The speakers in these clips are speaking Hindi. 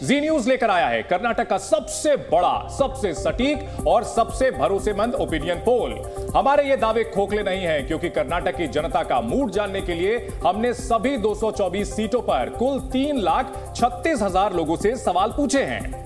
जी न्यूज लेकर आया है कर्नाटक का सबसे बड़ा, सबसे सटीक और सबसे भरोसेमंद ओपिनियन पोल। हमारे ये दावे खोखले नहीं हैं, क्योंकि कर्नाटक की जनता का मूड जानने के लिए हमने सभी 224 सीटों पर कुल 3,36,000 लोगों से सवाल पूछे हैं।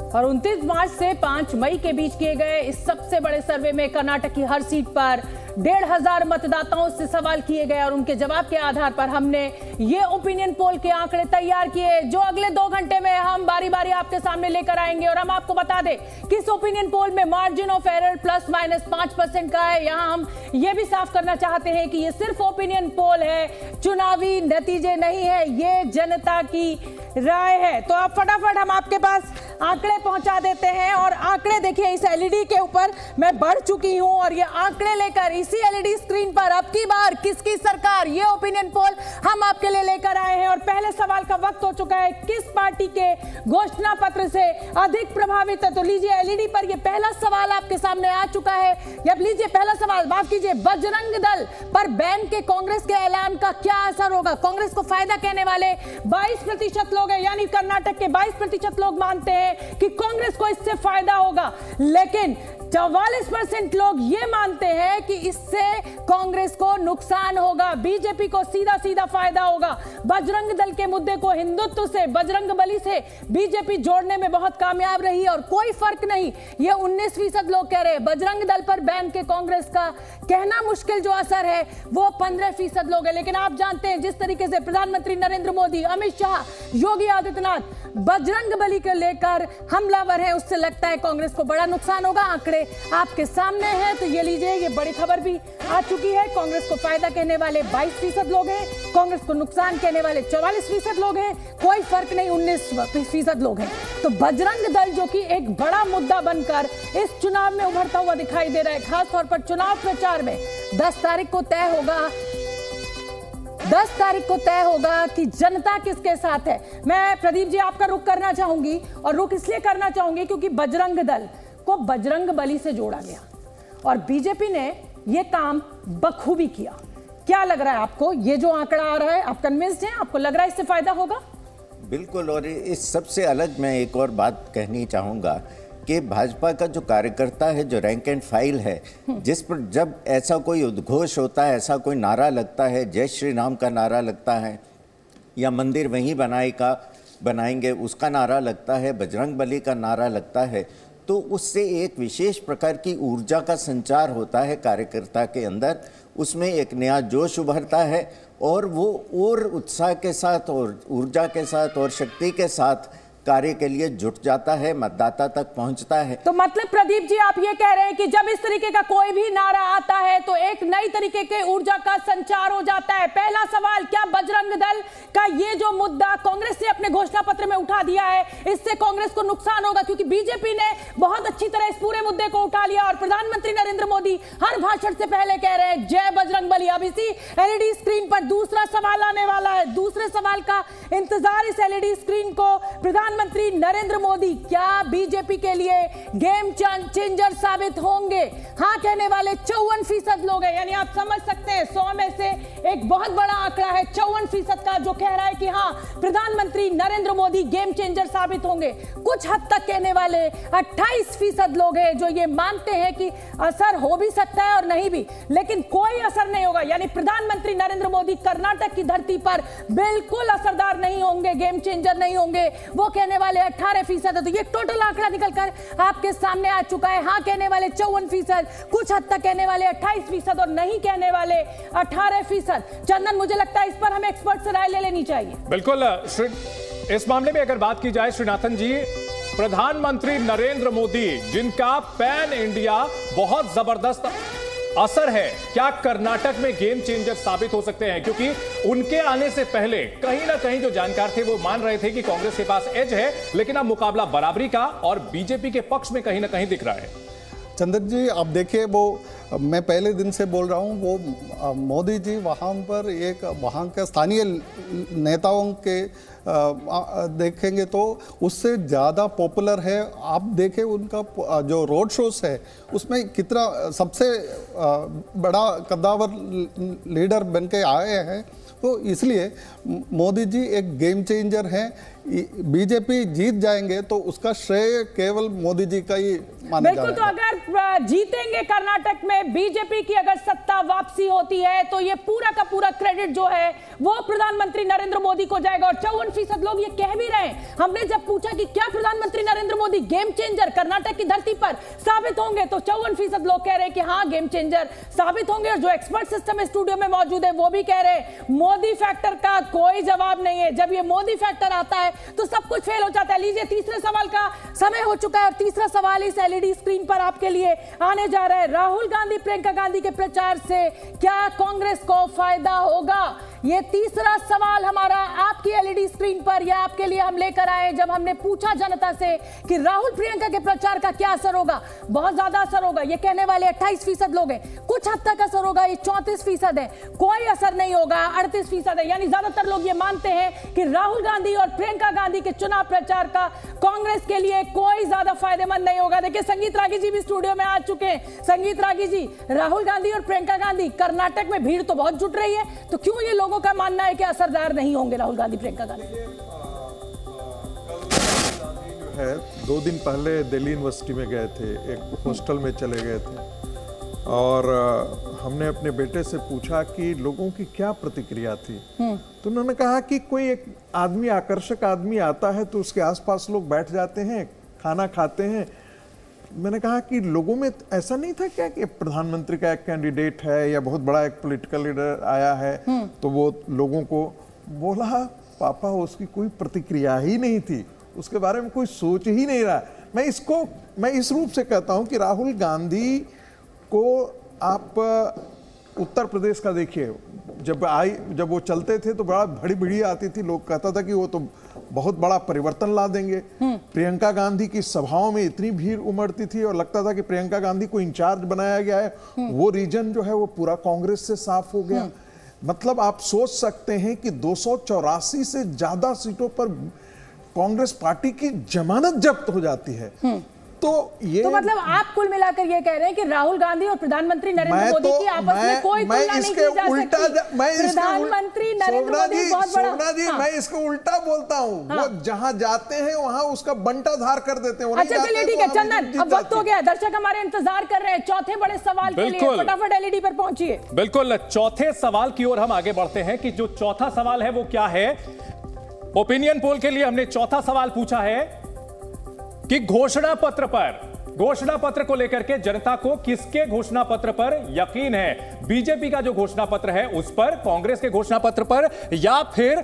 और 29 मार्च से 5 मई के बीच किए गए इस सबसे बड़े सर्वे में कर्नाटक की हर सीट पर 1,500 मतदाताओं से सवाल किए गए और उनके जवाब के आधार पर हमने ये ओपिनियन पोल के आंकड़े तैयार किए, जो अगले 2 घंटे में हम बारी बारी आपके सामने लेकर आएंगे। और हम आपको बता दें कि इस ओपिनियन पोल में मार्जिन ऑफ एरर ±5% का है। यहाँ हम ये भी साफ करना चाहते हैं कि ये सिर्फ ओपिनियन पोल है, चुनावी नतीजे नहीं है, ये जनता की राय है। तो आप फटाफट हम आपके पास आंकड़े पहुंचा देते हैं। और आंकड़े देखिए, इस एलईडी के ऊपर मैं बढ़ चुकी हूं और ये आंकड़े लेकर इसी एलईडी स्क्रीन पर अब की बार किसकी सरकार, ये ओपिनियन पोल हम आपके लिए लेकर आए हैं। और पहले सवाल का वक्त हो चुका है, किस पार्टी के घोषणा पत्र से अधिक प्रभावित है? तो लीजिए एलईडी पर ये पहला सवाल आपके सामने आ चुका है। अब लीजिए पहला सवाल, माफ कीजिए, बजरंग दल पर बैन के कांग्रेस के ऐलान का क्या असर होगा? कांग्रेस को फायदा कहने वाले 22% लोग हैं, यानी कर्नाटक के 22% लोग मानते हैं कि कांग्रेस को इससे फायदा होगा, लेकिन 44% लोग ये मानते हैं कि इससे कांग्रेस को नुकसान होगा, बीजेपी को सीधा सीधा फायदा होगा। बजरंग दल के मुद्दे को हिंदुत्व से, बजरंगबली से बीजेपी जोड़ने में बहुत कामयाब रही और कोई फर्क नहीं, ये 19% लोग कह रहे हैं। बजरंग दल पर बैन के कांग्रेस का कहना मुश्किल जो असर है वो 15% लोग हैं। लेकिन आप जानते हैं जिस तरीके से प्रधानमंत्री नरेंद्र मोदी, अमित शाह, योगी आदित्यनाथ बजरंगबली को लेकर हमलावर है, उससे लगता है कांग्रेस को बड़ा नुकसान होगा। आंकड़े आपके सामने हैं, तो ये लीजिए, ये बड़ी खबर भी आ चुकी है। कांग्रेस को फायदा कहने वाले 22% लोग हैं, कांग्रेस को नुकसान कहने वाले 44% लोग हैं, कोई फर्क नहीं 19% लोग हैं। तो बजरंग दल जो कि एक बड़ा मुद्दा बनकर इस चुनाव में उभरता हुआ दिखाई दे रहा है, खासतौर पर चुनाव प्रचार में 10 तारीख को तय होगा कि जनता किसके साथ है। मैं प्रदीप जी आपका रुख करना चाहूंगी, और रुख इसलिए करना चाहूंगी क्योंकि बजरंग दल को बजरंगबली से जोड़ा गया और बीजेपी ने यह काम बखूबी किया। क्या लग रहा है आपको, ये जो आंकड़ा आ रहा है, आप कन्विंस्ड हैं? आपको लग रहा है इससे फायदा होगा? बिल्कुल। और इस सबसे अलग मैं एक और बात कहनी चाहूँगा कि भाजपा का जो कार्यकर्ता है, जो रैंक एंड फाइल है, जिस पर जब ऐसा कोई उद्घोष होता है, ऐसा कोई नारा लगता है, जय श्री राम का नारा लगता है, या मंदिर वहीं बनाएंगे उसका नारा लगता है, बजरंगबली का नारा लगता है, तो उससे एक विशेष प्रकार की ऊर्जा का संचार होता है कार्यकर्ता के अंदर। उसमें एक नया जोश उभरता है और वो और उत्साह के साथ और ऊर्जा के साथ और शक्ति के साथ कार्य के लिए जुट जाता है, मतदाता तक पहुंचता है। तो मतलब प्रदीप जी आप ये कह रहे हैं कि जब इस तरीके का कोई भी नारा आता है तो एक नई तरीके के ऊर्जा का संचार हो जाता है। पहला सवाल, क्या बजरंग दल का ये जो मुद्दा कांग्रेस ने अपने घोषणा पत्र में उठा दिया है, इससे कांग्रेस को नुकसान होगा? क्योंकि बीजेपी ने बहुत अच्छी तरह इस पूरे मुद्दे को उठा लिया और प्रधानमंत्री नरेंद्र मोदी हर भाषण से पहले कह रहे हैं जय बजरंगबली। अब इसी एलईडी स्क्रीन पर दूसरा सवाल आने वाला है, दूसरे सवाल का इंतजार इस एलईडी स्क्रीन को। प्रधानमंत्री नरेंद्र मोदी क्या बीजेपी के लिए गेम चेंजर साबित होंगे? हाँ कहने वाले 54% लोग हैं, यानी आप समझ सकते हैं 100 में से एक बहुत बड़ा आंकड़ा है 54% का, जो कह रहा है कि हाँ प्रधानमंत्री नरेंद्र मोदी गेम चेंजर साबित होंगे। कुछ हद तक कहने वाले 28% लोग हैं जो ये मानते हैं कि असर हो भी सकता है और नहीं भी, लेकिन कोई असर नहीं होगा, यानी प्रधानमंत्री नरेंद्र मोदी कर्नाटक की धरती पर बिल्कुल असरदार नहीं होंगे, गेम चेंजर नहीं होंगे, वो कहने वाले 18% है। तो ये टोटल आंकड़ा निकलकर आपके सामने आ चुका है। हाँ कहने वाले 54%, कुछ हद तक कहने वाले 28% और नहीं कहने वाले 18%। चंदन, मुझे लगता है इस पर हमें एक्सपर्ट से राय ले लेनी चाहिए। बिल्कुल। इस मामले में अगर बात की जाए श्रीनाथन जी, प्रधानमंत्री नरेंद्र मोदी जिनका पैन इंडिया बहुत जबरदस्त असर है, क्या कर्नाटक में गेम चेंजर साबित हो सकते हैं? क्योंकि उनके आने से पहले कहीं ना कहीं जो जानकार थे वो मान रहे थे कि कांग्रेस के पास एज है, लेकिन अब मुकाबला बराबरी का और बीजेपी के पक्ष में कहीं ना कहीं दिख रहा है। चंदन जी आप देखिए, वो मैं पहले दिन से बोल रहा हूँ, वो मोदी जी वहाँ पर एक वहाँ के स्थानीय नेताओं के देखेंगे तो उससे ज़्यादा पॉपुलर है। आप देखें उनका जो रोड शोज है उसमें कितना सबसे बड़ा कद्दावर लीडर बन के आए हैं। तो इसलिए मोदी जी एक गेम चेंजर हैं। बीजेपी जीत जाएंगे तो उसका श्रेय केवल मोदी जी का ही माना बिल्कुल। तो अगर जीतेंगे कर्नाटक में, बीजेपी की अगर सत्ता वापसी होती है तो ये पूरा का पूरा क्रेडिट जो है वो प्रधानमंत्री नरेंद्र मोदी को जाएगा। और 54% लोग ये कह भी रहे हैं। हमने जब पूछा कि क्या प्रधानमंत्री नरेंद्र मोदी गेम चेंजर कर्नाटक की धरती पर साबित होंगे, तो 54% लोग कह रहे हैं कि हाँ गेम चेंजर साबित होंगे। और जो एक्सपर्ट सिस्टम स्टूडियो में मौजूद है वो भी कह रहे हैं मोदी फैक्टर का कोई जवाब नहीं है। जब ये मोदी फैक्टर आता है तो सब कुछ फेल हो जाता है। लीजिए, तीसरे सवाल का समय हो चुका है और तीसरा सवाल इस एलईडी स्क्रीन पर आपके लिए आने जा रहा है। राहुल गांधी प्रियंका गांधी के प्रचार से क्या कांग्रेस को फायदा होगा? ये तीसरा सवाल हमारा आपकी एलईडी स्क्रीन पर या आपके लिए हम लेकर आए जब हमने पूछा जनता से कि राहुल प्रियंका के प्रचार का क्या असर होगा। बहुत ज्यादा असर होगा, ये कहने वाले 28% लोग हैं। कुछ हद तक असर होगा, ये 34% है। कोई असर नहीं होगा, 38% है। यानी ज्यादातर लोग ये मानते हैं कि राहुल गांधी और प्रियंका गांधी के चुनाव प्रचार का कांग्रेस के लिए कोई ज्यादा फायदेमंद नहीं होगा। देखिए, संगीत रागी जी भी स्टूडियो में आ चुके हैं। संगीत रागी जी, राहुल गांधी और प्रियंका गांधी, कर्नाटक में भीड़ तो बहुत जुट रही है, तो क्यों ये लोगों का मानना है कि असरदार नहीं होंगे राहुल गांधी प्रियंका गांधी? है 2 दिन पहले दिल्ली यूनिवर्सिटी में गए थे, एक हॉस्टल में चले गए थे और हमने अपने बेटे से पूछा कि लोगों की क्या प्रतिक्रिया थी। तो उन्होंने कहा कि कोई एक आदमी, आकर्षक आदमी आता है तो उसके आसपास लोग बैठ जाते हैं, खाना खाते हैं। मैंने कहा कि लोगों में ऐसा नहीं था क्या कि प्रधानमंत्री का एक कैंडिडेट है या बहुत बड़ा एक पॉलिटिकल लीडर आया है तो वो लोगों को बोला? पापा, उसकी कोई प्रतिक्रिया ही नहीं थी, उसके बारे में कोई सोच ही नहीं रहा। मैं इस रूप से कहता हूं कि राहुल गांधी को आप उत्तर प्रदेश का देखिए, जब वो चलते थे तो बड़ा बड़ी भीड़ आती थी, लोग कहता था कि वो तो बहुत बड़ा परिवर्तन ला देंगे। प्रियंका गांधी की सभाओं में इतनी भीड़ उमड़ती थी और लगता था कि प्रियंका गांधी को इंचार्ज बनाया गया है। वो रीजन जो है वो पूरा कांग्रेस से साफ हो गया। मतलब आप सोच सकते हैं कि 284 से ज्यादा सीटों पर कांग्रेस पार्टी की जमानत जब्त हो जाती है। तो मतलब आप कुल मिलाकर ये कह रहे हैं कि राहुल गांधी और प्रधानमंत्री नरेंद्र मोदी की आपस में कोई तुलना नहीं की जा सकती। प्रधानमंत्री नरेंद्र मोदी बहुत बड़ा। सोना जी, मैं इसको उल्टा बोलता हूँ। वो जहाँ जाते हैं वहाँ उसका बंटाधार कर देते हैं। अच्छा, चलिए ठीक है चंदन, अब वक्त हो गया। दर्शक हमारे इंतजार कर रहे हैं चौथे बड़े सवाल के लिए। फटाफट एलईडी पर पहुंचिए। बिल्कुल, चौथे सवाल की ओर हम आगे बढ़ते हैं कि जो चौथा सवाल है वो क्या है। ओपिनियन पोल के लिए हमने चौथा सवाल पूछा है कि घोषणा पत्र को लेकर के जनता को किसके घोषणा पत्र पर यकीन है? बीजेपी का जो घोषणा पत्र है उस पर, कांग्रेस के घोषणा पत्र पर, या फिर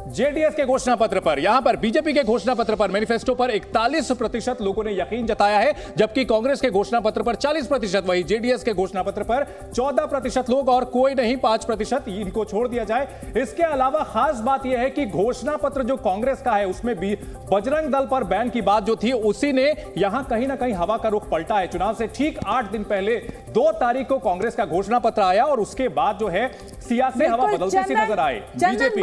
जेडीएस के घोषणा पत्र पर? यहां पर बीजेपी के घोषणा पत्र पर, मैनिफेस्टो पर 41% लोगों ने यकीन जताया है, जबकि कांग्रेस के घोषणा पत्र पर 40%, वही जेडीएस के घोषणा पत्र पर 14% लोग, और कोई नहीं 5%, इनको छोड़ दिया जाए। इसके अलावा खास बात यह है कि घोषणा पत्र जो कांग्रेस का है उसमें भी बजरंग दल पर बैन की बात जो थी उसी ने यहां कहीं ना कहीं हवा का रुख पलटा है। चुनाव से ठीक 8 दिन पहले 2 तारीख को कांग्रेस का घोषणा पत्र आया और उसके बाद जो है सियासी हवा बदलती सी नजर आई। बीजेपी